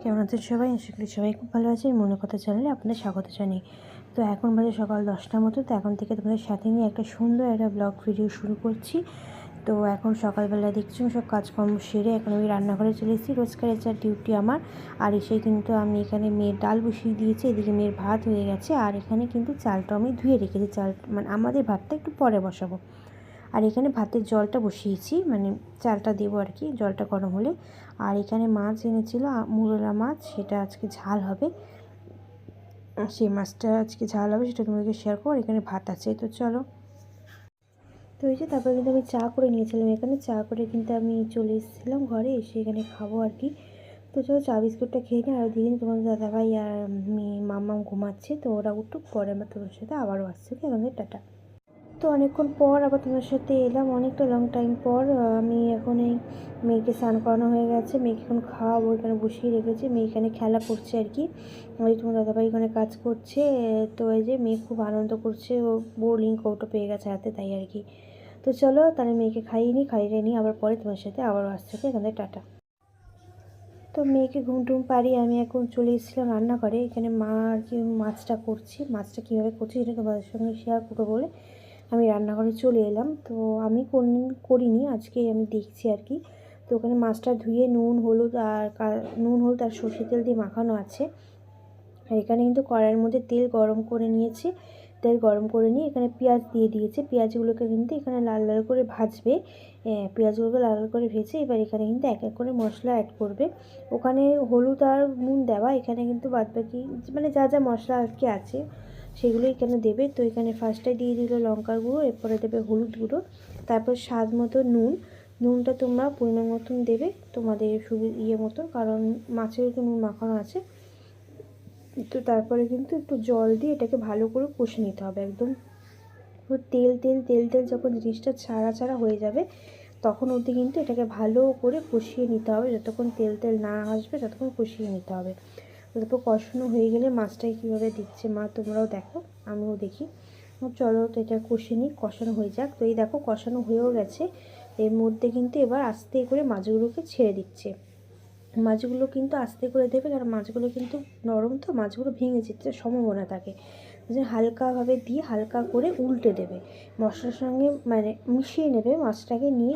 কেমন আছেন সবাই? আশা করি সবাই খুব ভালো আছে। মনের কথা চ্যানেলে আপনাদের স্বাগত জানাই। তো এখন বাজে সকাল 10টার মতো। তো এখন থেকে তোমাদের সাথে নিয়ে একটা সুন্দর একটা ব্লগ ভিডিও শুরু করছি। তো এখন সকালবেলা দেখছি সব কাজকর্ম সেরে এখন আমি রান্নাঘরে চলে এসেছি। রোজকারের যা ডিউটি আমার। আর এসে কিন্তু আমি এখানে মেয়ের ডাল বসিয়ে দিয়েছি, এদিকে মেয়ের ভাত হয়ে গেছে। আর এখানে কিন্তু চালটা আমি ধুয়ে রেখেছি। চাল মানে আমাদের ভাতটা একটু পরে বসাবো। আর এখানে ভাতের জলটা বসিয়েছি, মানে চালটা দেবো আর কি, জলটা গরম হলে। আর এখানে মাছ এনেছিল, মুরলা মাছ, সেটা আজকে ঝাল হবে। সেই মাছটা আজকে ঝাল হবে, সেটা তোমাদেরকে শেয়ার করো। এখানে ভাত আছে, তো চলো। তো এই যে তারপরে কিন্তু আমি চা করে নিয়েছিলাম। এখানে চা করে কিন্তু আমি চলে এসেছিলাম ঘরে, এসে এখানে খাবো আর কি। তো চলো চা বিস্কুটটা খেয়ে নিই। আর দিদিন তোমাদের দাদাভাই আর মেয়ে মাম্মাম ঘুমাচ্ছে, তো ওরা উঠুক, পরে আমার তোমার সাথে আবারও আসছে। ওকে, আমাদের টাটা। তো অনেকক্ষণ পর আবার তোমার সাথে এলাম, অনেকটা লং টাইম পর। আমি এখন এই মেয়েকে স্নান করানো হয়ে গেছে, মেয়েকে এখন খাওয়াবো। এখানে বসিয়ে রেখেছি, মেয়ে এখানে খেলা করছে আর কি। ওই তোমার দাদাভাই এখানে কাজ করছে। তো এই যে মেয়ে খুব আনন্দ করছে, ও বোর্ডিং কৌটো পেয়ে গেছে হাতে, তাই আর কি। তো চলো তাহলে মেয়েকে খাইয়ে নিই, আবার পরে তোমার সাথে আবারও আসছে। এখান থেকে টাটা। তো মেয়েকে ঘুম টুম পাড়িয়ে আমি এখন চলে এসেছিলাম রান্নাঘরে। এখানে মা আর কি মাছটা করছি, মাছটা কীভাবে করছি সেটা তোমাদের সঙ্গে শেয়ার করবো বলে আমি রান্নাঘরে চলে এলাম। তো আমি করিনি আজকে, আমি দেখছি আর কি। তো ওখানে মাছটা ধুয়ে নুন হলুদ আর সর্ষে তেল দিয়ে মাখানো আছে। আর এখানে কিন্তু কড়াইয়ের মধ্যে তেল গরম করে নিয়েছি। তেল গরম করে নিয়ে এখানে পেঁয়াজ দিয়ে দিয়েছে। পেঁয়াজগুলোকে কিন্তু এখানে লাল লাল করে ভাজবে। পেঁয়াজগুলোকে লাল লাল করে ভেজে এবার এখানে কিন্তু এক এক করে মশলা অ্যাড করবে। ওখানে হলুদ আর নুন দেওয়া, এখানে কিন্তু বাদবাকি মানে যা যা মশলা আর কি আছে সেগুলো এখানে দেবে। তো এখানে ফার্স্টে দিয়ে দিল লঙ্কার গুঁড়ো, এরপরে দেবে হলুদ গুঁড়ো, তারপর স্বাদ মতো নুনটা তোমরা পরিমাণ মতন দেবে, তোমাদের মতো, কারণ মাছের একটু নুন মাখানো আছে। তো তারপরে কিন্তু একটু জল দিয়ে এটাকে ভালো করে কষে নিতে হবে একদম। তেল তেল তেল তেল যখন জিনিসটা ছাড়া ছাড়া হয়ে যাবে তখন অবধি কিন্তু এটাকে ভালো করে কষিয়ে নিতে হবে। যতক্ষণ তেল তেল না আসবে ততক্ষণ কষিয়ে নিতে হবে। তারপর কষানো হয়ে গেলে মাছটাকে কীভাবে দিচ্ছে মা, তোমরাও দেখো, আমিও দেখি। চলো তো এটা কষানো হয়ে যাক। তো এই দেখো কষানো হয়েও গেছে। এর মধ্যে কিন্তু এবার আস্তে করে মাছগুলোকে ছেড়ে দিচ্ছে। মাছগুলো কিন্তু আস্তে করে দেবে, কারণ মাছগুলো কিন্তু নরম, তো মাছগুলো ভেঙে যেতে সম্ভাবনা থাকে। যে হালকাভাবে দিয়ে হালকা করে উল্টে দেবে, মশলার সঙ্গে মানে মিশিয়ে নেবে মাছটাকে, নিয়ে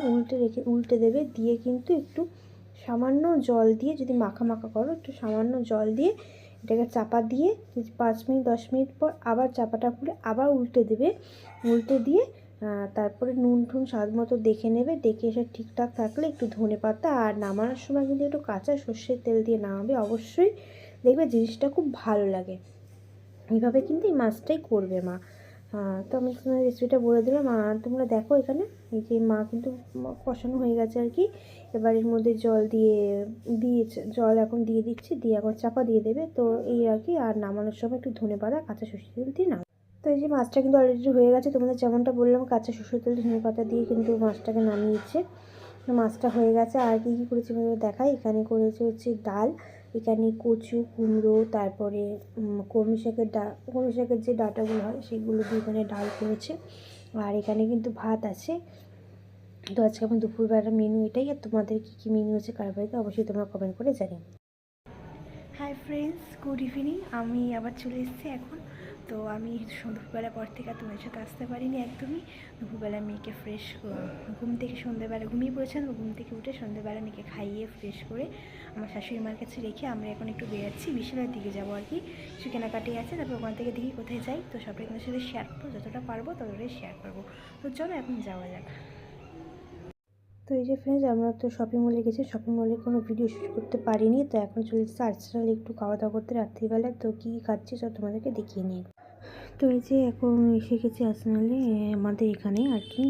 উল্টে দেবে, দিয়ে কিন্তু একটু সামান্য জল দিয়ে, যদি মাখা মাখা করো একটু সামান্য জল দিয়ে এটাকে চাপা দিয়ে 5 মিনিট 10 মিনিট পর আবার চাপাটা খুলে আবার উল্টে দিয়ে তারপরে নুন টুন স্বাদ মতো দেখে নেবে। দেখে এসে ঠিকঠাক থাকলে একটু ধনেপাতা, আর নামানোর সময় কিন্তু একটু কাঁচা সর্ষের তেল দিয়ে নামাবে অবশ্যই, দেখবে জিনিসটা খুব ভালো লাগে। এইভাবে কিন্তু এই মাছটাই করবে মা। তো আমি তোমার রেসিপিটা বলে দিলাম। আর তোমরা দেখো এখানে এই যে মা কিন্তু কষানো হয়ে গেছে আর কি। এবার এর মধ্যে জল এখন দিয়ে দিচ্ছি, দিয়ে এখন চাপা দিয়ে দেবে। তো এই আর কি। আর নামানোর সময় একটু ধনেপাতা কাঁচা সর্ষের তেল দিয়ে নাও। তো এই যে মাছটা কিন্তু অলরেডি হয়ে গেছে, তোমাদের যেমনটা বললাম কাঁচা সর্ষের তেল ধনেপাতা দিয়ে কিন্তু মাছটাকে নামিয়েছে। মাছটা হয়ে গেছে। আর কী কী করেছি আমি দেখাই। এখানে করেছে হচ্ছে ডাল, এখানে কচু, কুমড়ো, তারপরে কলমি শাকের যে ডাঁটাগুলো হয় সেগুলো দিয়ে এখানে ডাল করেছে। আর এখানে কিন্তু ভাত আছে। তো আজকে আমার দুপুরবেলার মেনু এটাই। আর তোমাদের কী কী মেনু আছে কার বাড়িতে অবশ্যই তোমরা কমেন্ট করে জানিও। Hi friends, good evening. আমি আবার চলে এসেছি এখন। তো আমি দুপুরবেলা পর থেকে আর তোমাদের সাথে আসতে পারিনি একদমই। দুপুরবেলা মেয়েকে ফ্রেশ ঘুম থেকে সন্ধ্যেবেলা ঘুমিয়ে পড়েছিলাম, ঘুম থেকে উঠে সন্ধ্যেবেলা মেয়েকে খাইয়ে ফ্রেশ করে আমার শাশুড়ি মার কাছে রেখে আমরা এখন একটু বেরাচ্ছি, বিশালের দিকে যাবো আর কি। কিছু কেনাকাটি আছে, তারপর ওখান থেকে দেখি কোথায় যাই। তো সবাই তোমাদের সাথে শেয়ার করবো, যতটা পারবো ততটাই শেয়ার করবো। তো চলো এখন যাওয়া যাক। তো এই যে ফ্রেন্ডস, আমরা তো শপিং মলে গেছি, শপিং মলে কোনো ভিডিও শ্যুট করতে পারিনি। তো এখন চলে এসেছি আর্সেনালে একটু খাওয়া দাওয়া করতে রাত্রিবেলা। তো কী খাচ্ছি সব তোমাদেরকে দেখিয়ে নিই। তো এই যে এখন এসে গেছি আর্সেনালে, আমাদের এখানে আর কি,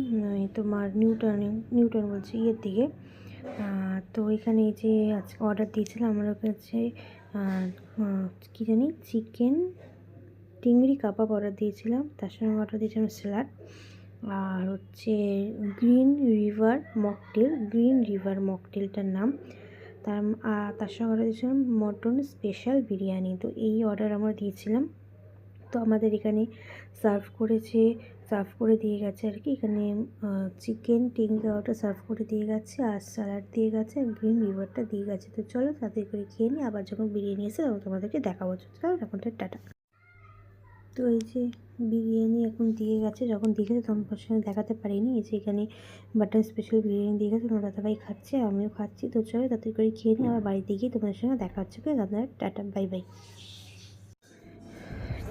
তোমার নিউটাউন বলছি ইয়ের দিকে। তো এখানে এই যে আজকে অর্ডার দিয়েছিলাম আমার কাছে, কী জানি চিকেন চিংড়ি কাবাব অর্ডার দিয়েছিলাম, তার সঙ্গে অর্ডার দিয়েছিলাম স্যালাড, আর হচ্ছে গ্রিন রিভার মকটেলটার নাম। তার সঙ্গে অর্ডার দিয়েছিলাম মটন স্পেশাল বিরিয়ানি। তো এই অর্ডার আমরা দিয়েছিলাম। তো আমাদের এখানে সার্ভ করে দিয়ে গেছে আর কি। এখানে চিকেন টিক্কা ওটা সার্ভ করে দিয়ে গেছে, আর স্যালাড দিয়ে গেছে, আর গ্রিন রিভারটা দিয়ে গেছে। তো চলো তাড়াতাড়ি করে খেয়ে নিই, আবার যখন বিরিয়ানি এসে তখন তোমাদেরকে দেখাবো। চলো এখন তো টাটা। তো এই যে বিরিয়ানি এখন দিয়ে গেছে, যখন দিয়ে গেছে তখন তোমার সঙ্গে দেখাতে পারিনি। এই যে এখানে বাটার স্পেশাল বিরিয়ানি দিয়ে গেছে, আমার দাদাভাই খাচ্ছে, আমিও খাচ্ছি। তো চলো তাড়াতাড়ি করে খেয়ে নিই, আবার বাড়িতে গিয়ে তোমাদের সঙ্গে দেখা হচ্ছে। আপনার টাটা, বাই বাই।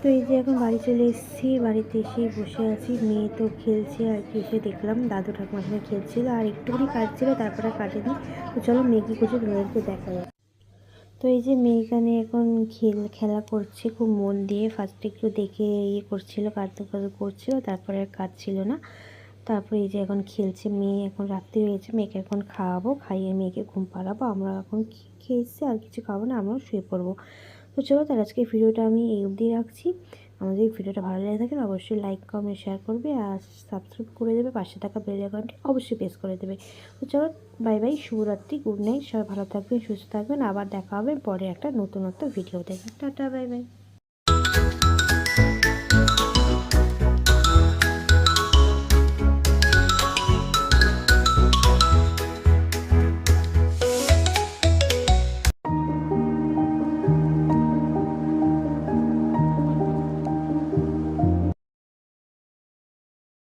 তো এই যে এখন বাড়ি চলে এসেছি, বাড়িতে এসেই বসে আছি। মেয়ে তো খেলছে আর কি, এসে দেখলাম দাদু ঠাকুমার সঙ্গে খেলছিল, আর একটুখানি কাটছিল, তারপরে কাটেনি। তো চলো মেয়ে কী করছে তোমাদেরকে দেখা যায়। তো এই যে মেয়ে এখানে এখন খেলা করছে খুব মন দিয়ে। ফার্স্টে একটু দেখে করছিল, কাঁদতে করছিল, তারপরে আর কাঁদছিল না। তারপরে এই যে এখন খেলছে মেয়ে। এখন রাত্রি হয়েছে, মেয়েকে এখন খাওয়াবো, খাইয়ে মেয়েকে ঘুম পাড়াবো। আমরা এখন খেয়ে এসেছি, আর কিছু খাবো না, আমরাও শুয়ে পড়বো। তো চলো তাহলে আজকে ভিডিওটা আমি এই অবধি রাখছি। আমাদের এই ভিডিওটা ভালো লেগে থাকে অবশ্যই লাইক কমেন্ট শেয়ার করবে, আর সাবস্ক্রাইব করে দেবে, পাশে থাকা বেল আইকনটি অবশ্যই প্রেস করে দেবে। তো চলো বাই বাই, শুভরাত্রি, গুড নাইট, সবাই ভালো থাকবেন, সুস্থ থাকবেন। আবার দেখা হবে পরে একটা নতুনত্ব ভিডিও দেখে। Tata, bye bye.